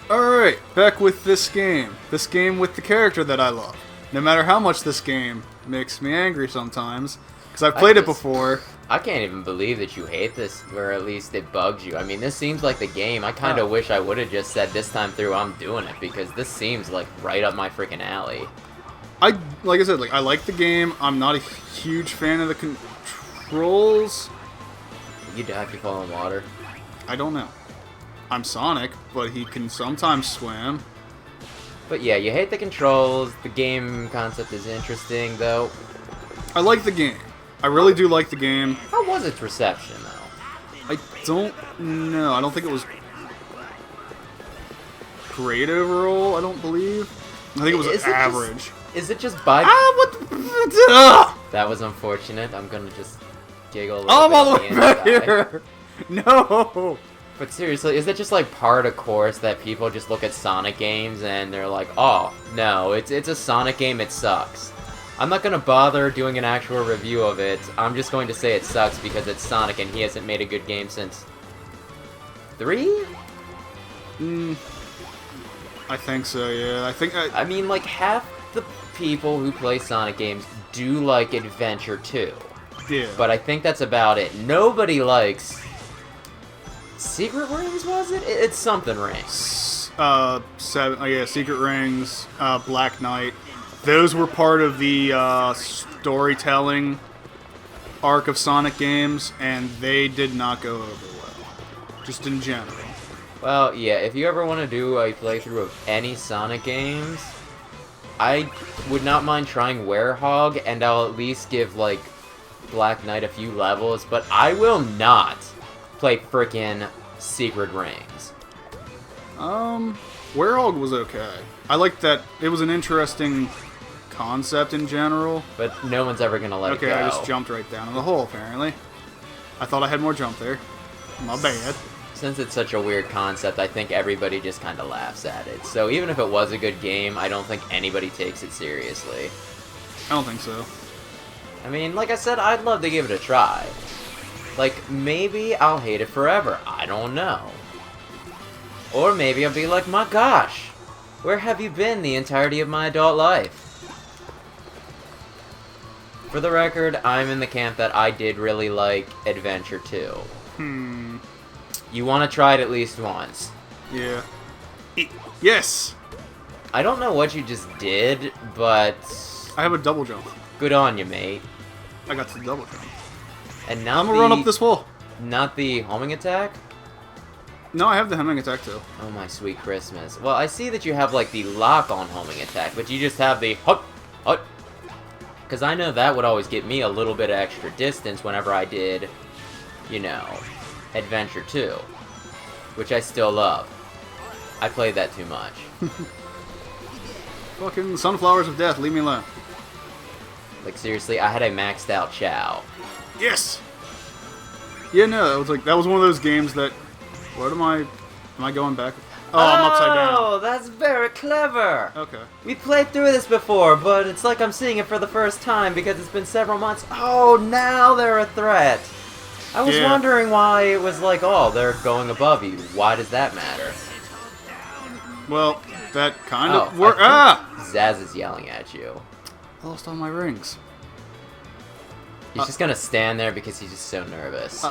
Alright, back with this game. This game with the character that I love. No matter how much this game makes me angry sometimes, because I've played it before. I can't even believe that you hate this, or at least it bugs you. I mean, this seems like the game. I kind of wish I would have just said this time through I'm doing it, because this seems like right up my freaking alley. Like I said, I like the game. I'm not a huge fan of the controls. You die if you fall in water. I don't know. I'm Sonic, but he can sometimes swim. But yeah, you hate the controls. The game concept is interesting, though. I like the game. I really do like the game. How was its reception, though? I don't know. I don't think it was great overall, I don't believe. I think it was average. Is it just by... what That was unfortunate. I'm gonna just giggle a little I'm bit all the on way the back inside. here! No! But seriously, is it just like part of course that people just look at Sonic games and they're like, oh, no, it's a Sonic game, it sucks. I'm not gonna bother doing an actual review of it. I'm just going to say it sucks because it's Sonic and he hasn't made a good game since 3? I think so, yeah. I mean, like, half the people who play Sonic games do like Adventure 2. Yeah. But I think that's about it. Nobody likes... Secret Rings, was it? It's something rings. Secret Rings, Black Knight. Those were part of the storytelling arc of Sonic games, and they did not go over well. Just in general. Well, yeah, if you ever want to do a playthrough of any Sonic games, I would not mind trying Werehog, and I'll at least give, like, Black Knight a few levels, but I will not play frickin' Secret Rings. Werehog was okay. I liked that. It was an interesting concept in general. But no one's ever gonna let it go. Okay, I just jumped right down in the hole, apparently. I thought I had more jump there. My bad. Since it's such a weird concept, I think everybody just kind of laughs at it. So even if it was a good game, I don't think anybody takes it seriously. I don't think so. I mean, like I said, I'd love to give it a try. Like, maybe I'll hate it forever. I don't know. Or maybe I'll be like, my gosh, where have you been the entirety of my adult life? For the record, I'm in the camp that I did really like Adventure 2. You want to try it at least once. Yeah. Yes! I don't know what you just did, but... I have a double jump. Good on you, mate. I got the double jump. And not I'm gonna run up this wall. Not the homing attack? No, I have the homing attack too. Oh my sweet Christmas. Well, I see that you have like the lock-on homing attack, but you just have the hut, hut. Because I know that would always get me a little bit of extra distance whenever I did, you know, Adventure 2. Which I still love. I played that too much. Fucking sunflowers of death, leave me alone. Like seriously, I had a maxed out Chow. Yes! Yeah, no, that was one of those games that... What am I going back? Oh, I'm upside down. Oh, that's very clever! Okay. We played through this before, but it's like I'm seeing it for the first time because it's been several months. Oh, now they're a threat! I was wondering why it was like, oh, they're going above you. Why does that matter? Well, that kind of worked. Zaz is yelling at you. I lost all my rings. He's just gonna stand there because he's just so nervous.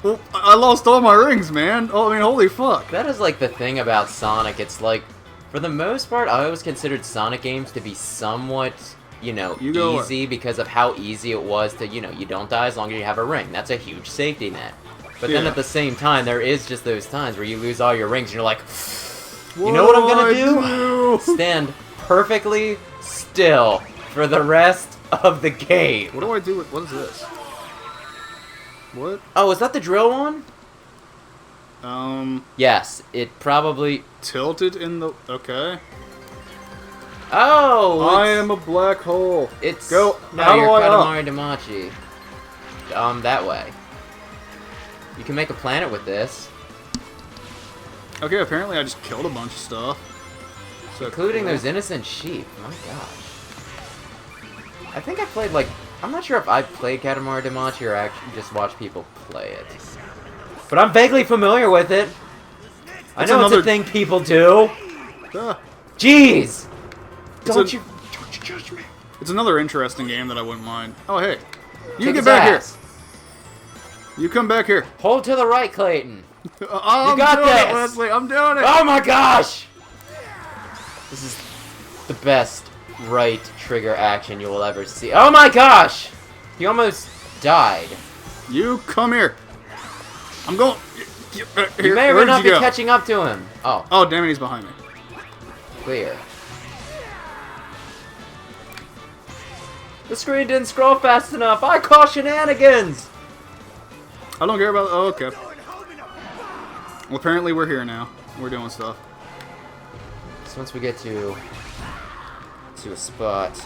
Well, I lost all my rings, man. Oh, I mean, holy fuck. That is like the thing about Sonic. It's like, for the most part, I always considered Sonic games to be somewhat, you know, easy because of how easy it was to, you know, you don't die as long as you have a ring. That's a huge safety net. But then at the same time, there is just those times where you lose all your rings and you're like, you know what I'm gonna do? Stand perfectly still for the rest of the game. What do I do with... What is this? What? Oh, is that the drill one? Yes, it probably... Tilted in the... Okay. Oh! I am a black hole. It's... Go. No, How you're do I Katamari Damacy. That way. You can make a planet with this. Okay, apparently I just killed a bunch of stuff. So including those innocent sheep. My gosh. I think I played, like... I'm not sure if I played Katamari Damacy or actually just watched people play it. But I'm vaguely familiar with it. I know it's a thing people do. Jeez! Don't you judge me. It's another interesting game that I wouldn't mind. Oh, hey. You Kick get his back ass. here. You come back here. Hold to the right, Clayton. I'm got doing this. it, Leslie. I'm doing it. Oh my gosh! This is the best right trigger action you will ever see. Oh my gosh! He almost died. You come here. I'm going. You may or may not be catching up to him. Oh. Oh, damn it, he's behind me. Clear. The screen didn't scroll fast enough. I call shenanigans! I don't care about. Oh, okay. Well, apparently we're here now. We're doing stuff. So once we get to a spot.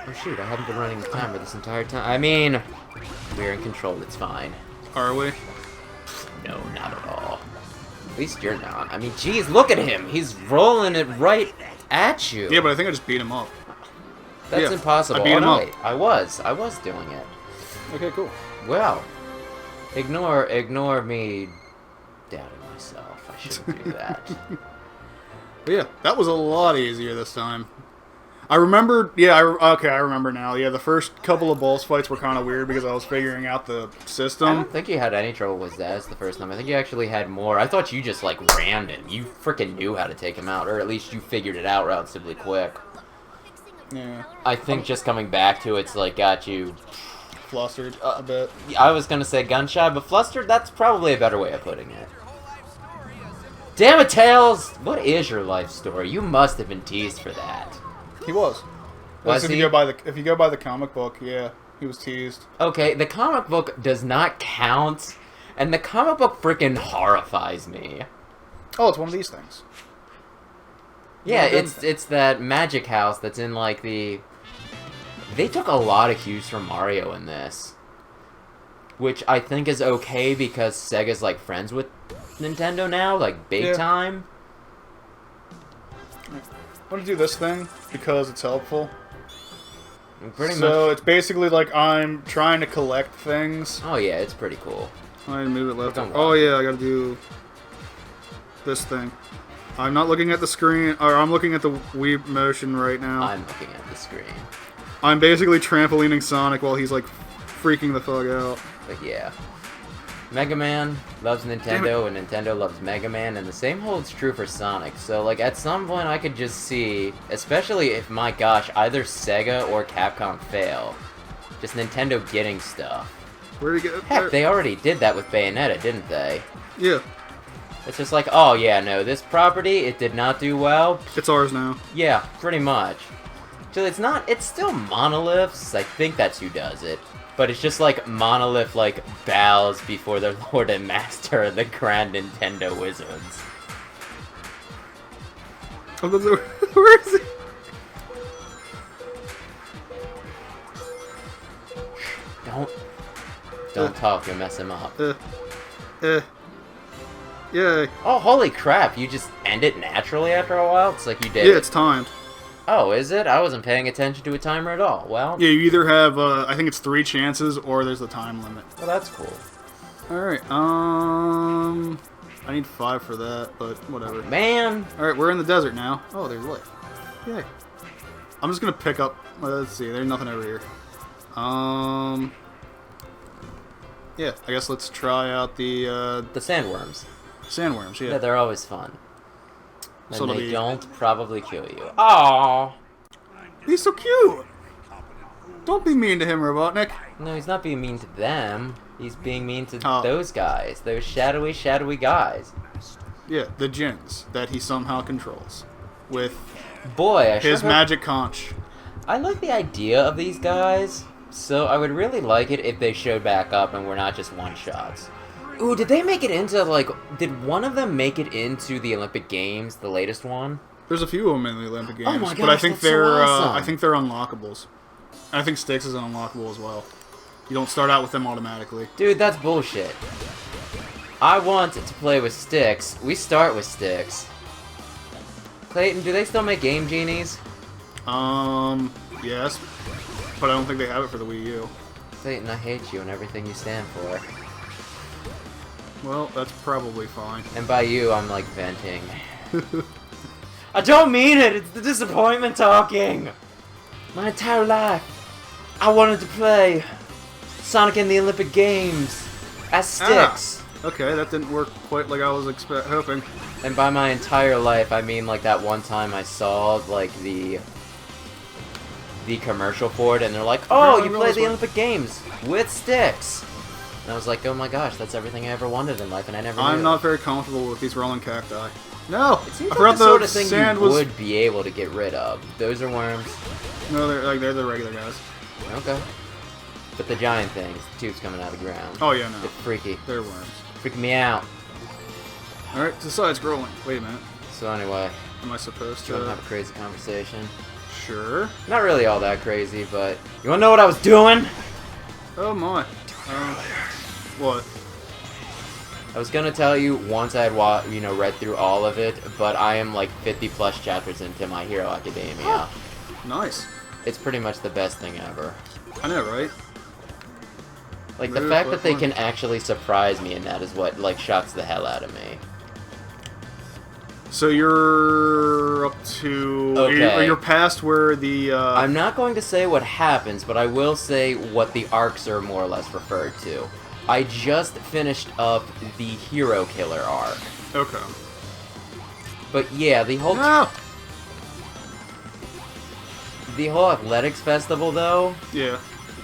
Oh shoot! I haven't been running the timer this entire time. I mean, we're in control. It's fine. Are we? No, not at all. At least you're not. I mean, geez, look at him. He's rolling it right at you. Yeah, but I think I just beat him up. That's impossible. I beat him up. Wait, I was doing it. Okay, cool. Well, ignore me doubting myself. I shouldn't do that. But yeah, that was a lot easier this time. I remember, yeah, I remember now. Yeah, the first couple of boss fights were kind of weird because I was figuring out the system. I don't think you had any trouble with Zaz the first time. I think you actually had more. I thought you just, like, rammed him. You freaking knew how to take him out, or at least you figured it out relatively quick. Yeah. I think just coming back to it's, like, got you... Flustered a bit. I was gonna say gun-shy, but flustered, that's probably a better way of putting it. Damn it, Tails! What is your life story? You must have been teased for that. He was. Was if he? you go by the comic book, yeah, he was teased. Okay, the comic book does not count, and the comic book freaking horrifies me. Oh, it's one of these things. Yeah, it's that magic house that's in, like, the... They took a lot of cues from Mario in this. Which I think is okay because Sega's, like, friends with Nintendo now, like, big time. I'm gonna do this thing because it's helpful. Pretty so much. it's basically like I'm trying to collect things. Oh yeah, it's pretty cool. I move it left. Oh yeah, I gotta do this thing. I'm not looking at the screen, or I'm looking at the Wii motion right now. I'm looking at the screen. I'm basically trampolining Sonic while he's like freaking the fuck out. But yeah. Mega Man loves Nintendo, and Nintendo loves Mega Man, and the same holds true for Sonic. So, like, at some point I could just see, especially if, my gosh, either Sega or Capcom fail, just Nintendo getting stuff. Where'd he get? Heck, they already did that with Bayonetta, didn't they? Yeah. It's just like, oh yeah, no, this property, it did not do well. It's ours now. Yeah, pretty much. So it's not, it's still Monolith's, I think that's who does it. But it's just like Monolith, like, bows before their Lord and Master, the Grand Nintendo Wizards. Where is he? Don't talk, you'll mess him up. Yay. Oh, holy crap, you just end it naturally after a while? It's like you did. Yeah, it's timed. Oh, is it? I wasn't paying attention to a timer at all. Well... Yeah, you either have, I think it's 3 chances, or there's a time limit. Well, that's cool. Alright, I need 5 for that, but whatever. Man! Alright, we're in the desert now. Oh, there's life. Yay. I'm just gonna pick up... let's see, there's nothing over here. Yeah, I guess let's try out the sandworms. Sandworms, yeah. Yeah, they're always fun. And So they don't probably kill you. Aww! He's so cute! Don't be mean to him, Robotnik. No, he's not being mean to them. He's being mean to those guys. Those shadowy guys. Yeah, the Djinns that he somehow controls. With Boy, his magic conch. I like the idea of these guys, so I would really like it if they showed back up and were not just one-shots. Ooh, did they make it into, like, did one of them make it into the Olympic Games, the latest one? There's a few of them in the Olympic Games, oh my gosh, but I think they're so awesome. I think they're unlockables. And I think Styx is unlockable as well. You don't start out with them automatically. Dude, that's bullshit. I want to play with Styx. We start with Styx. Clayton, do they still make Game Genies? Yes, but I don't think they have it for the Wii U. Clayton, I hate you and everything you stand for. Well, that's probably fine. And by you, I'm like venting. I don't mean it. It's the disappointment talking. My entire life, I wanted to play Sonic in the Olympic Games as Sticks. Okay, that didn't work quite like I was hoping. And by my entire life, I mean like that one time I saw like the commercial for it, and they're like, "Oh, you play the Olympic Games with Sticks." And I was like, "Oh my gosh, that's everything I ever wanted in life," and I never knew. I'm not very comfortable with these rolling cacti. No, It seems I like forgot the sort of thing sand you was. would be able to get rid of. Those are worms. No, they're the regular guys. Okay. But the giant things, the tubes coming out of the ground. Oh yeah, no. They're freaky. They're worms. Freaking me out. All right, the side's scrolling. Wait a minute. So anyway, Am I supposed do you want to? to have a crazy conversation? Sure. Not really all that crazy, but you want to know what I was doing? Oh my. What? I was gonna tell you once I had read through all of it, but I am like 50 plus chapters into My Hero Academia. Nice. It's pretty much the best thing ever. I know, right? Like the fact that they can actually surprise me in that is what like shocks the hell out of me. So you're up to... Okay. You're past where the... I'm not going to say what happens, but I will say what the arcs are more or less referred to. I just finished up the Hero Killer arc. Okay. But yeah, the whole... No! The whole athletics festival, though... Yeah.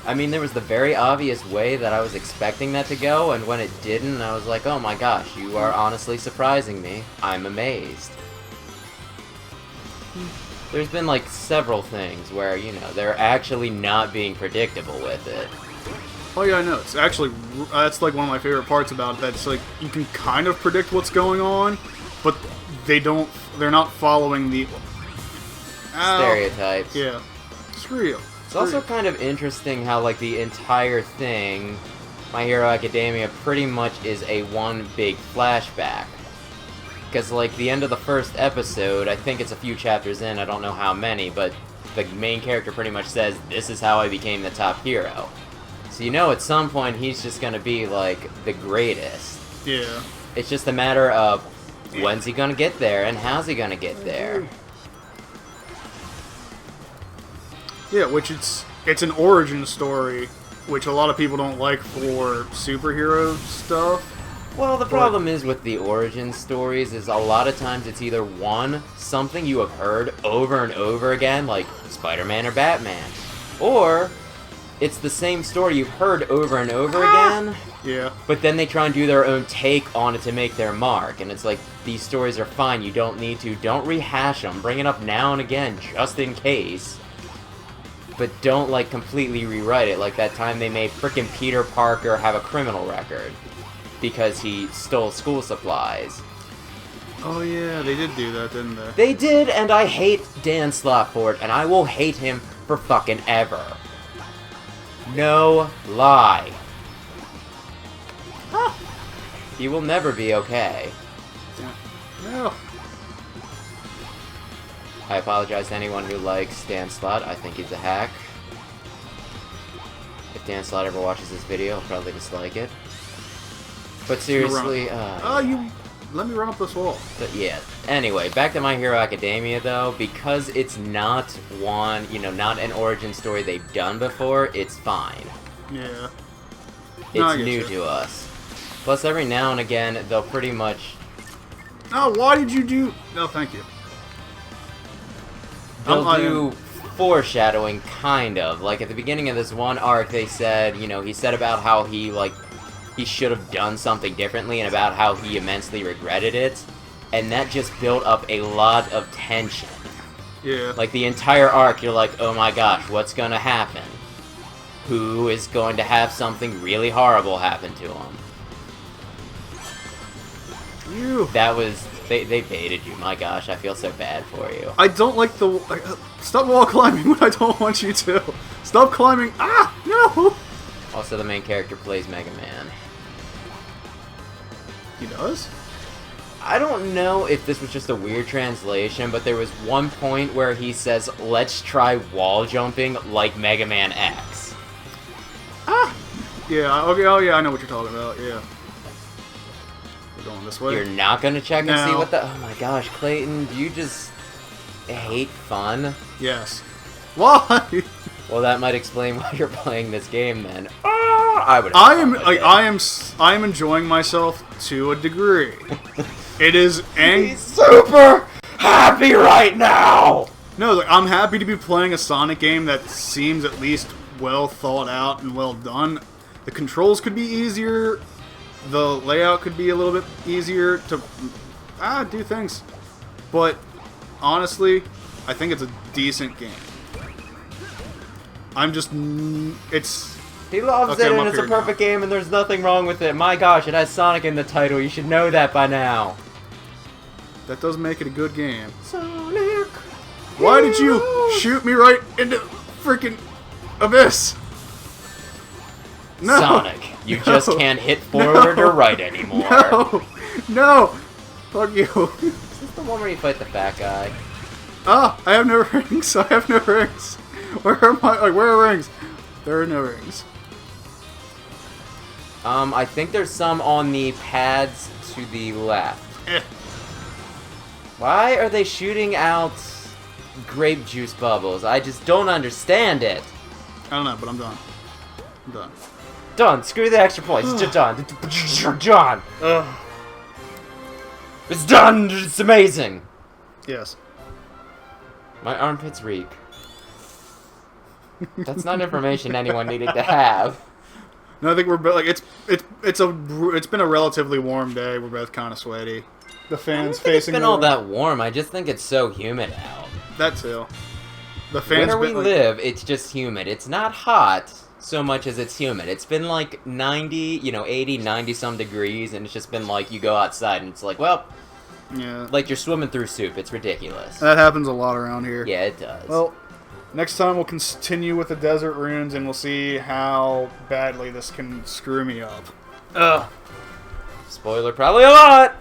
I mean, there was the very obvious way that I was expecting that to go, and when it didn't, I was like, oh my gosh, you are honestly surprising me. I'm amazed. There's been, like, several things where, you know, they're actually not being predictable with it. Oh yeah, I know. It's actually... that's, like, one of my favorite parts about it. That's, like, you can kind of predict what's going on, but they don't... They're not following the... Stereotypes. Yeah. Screw you. It's also kind of interesting how, like, the entire thing, My Hero Academia, pretty much is a one big flashback. Because, like, the end of the first episode, I think it's a few chapters in, I don't know how many, but the main character pretty much says, this is how I became the top hero. So you know at some point he's just gonna be, like, the greatest. Yeah. It's just a matter of, when's he gonna get there, and how's he gonna get there? Yeah, which it's an origin story, which a lot of people don't like for superhero stuff. Well, the problem is with the origin stories is a lot of times it's either one, something you have heard over and over again, like Spider-Man or Batman, or it's the same story you've heard over and over again, Yeah. but then they try and do their own take on it to make their mark, and it's like, these stories are fine, you don't need to, don't rehash them, bring it up now and again, just in case. But don't, like, completely rewrite it, like that time they made frickin' Peter Parker have a criminal record because he stole school supplies. Oh yeah, they did do that, didn't they? They did, and I hate Dan Slott for it, and I will hate him for fucking ever. No lie. He will never be okay. No. I apologize to anyone who likes Dan Slott. I think he's a hack. If Dan Slott ever watches this video, he'll probably dislike it. But seriously, you let me run up this wall. But yeah. Anyway, back to My Hero Academia though, because it's not one, not an origin story they've done before, it's fine. Yeah. It's new to us. Plus, every now and again, they'll pretty much... Oh, why did you do... No, thank you. They'll do foreshadowing, kind of. Like, at the beginning of this one arc, they said, he said about how he should have done something differently and about how he immensely regretted it. And that just built up a lot of tension. Yeah. Like, the entire arc, you're like, oh my gosh, what's gonna happen? Who is going to have something really horrible happen to him? That was... They baited you. My gosh, I feel so bad for you. I don't like the... stop wall climbing when I don't want you to. Stop climbing. Ah! No! Also, the main character plays Mega Man. He does? I don't know if this was just a weird translation, but there was one point where he says, let's try wall jumping like Mega Man X. Ah! Yeah, okay, oh yeah, I know what you're talking about, yeah. We're going this way. You're not gonna check and see No. what the... Oh my gosh, Clayton, do you just hate fun? Yes. Why? Well, that might explain why you're playing this game then. I would. I am enjoying myself to a degree. It is He's super happy right now. No, like, I'm happy to be playing a Sonic game that seems at least well thought out and well done. The controls could be easier. The layout could be a little bit easier to do things. But honestly, I think it's a decent game. I'm just it's. He loves Okay, it, I'm and up it's a here now. perfect game, and there's nothing wrong with it. My gosh, it has Sonic in the title. You should know that by now. That does make it a good game. Sonic. Why did you shoot me right into freaking abyss? No. Sonic, you No. just can't hit forward or right anymore. No. No. Fuck you. Is this the one where you fight the fat guy? Ah, I have no rings. I have no rings. Where are my? Like, where are rings? There are no rings. I think there's some on the pads to the left. Eh. Why are they shooting out grape juice bubbles? I just don't understand it. I don't know, but I'm done. I'm done. Done. Screw the extra points. It's just done. Done. Ugh. It's done. It's amazing. Yes. My armpits reek. That's not information anyone needed to have. No, I think we're like it's been a relatively warm day. We're both kind of sweaty. The I don't fans think it's facing been all that warm. I just think it's so humid out. that too. The fans. Where we been, like, live, it's just humid. It's not hot so much as it's humid. It's been like 90, 80, 90 some degrees, and it's just been like you go outside and it's like, well, Yeah. like you're swimming through soup. It's ridiculous. That happens a lot around here. Yeah, it does. Well, next time we'll continue with the desert runes and we'll see how badly this can screw me up. Ugh. Spoiler, probably a lot.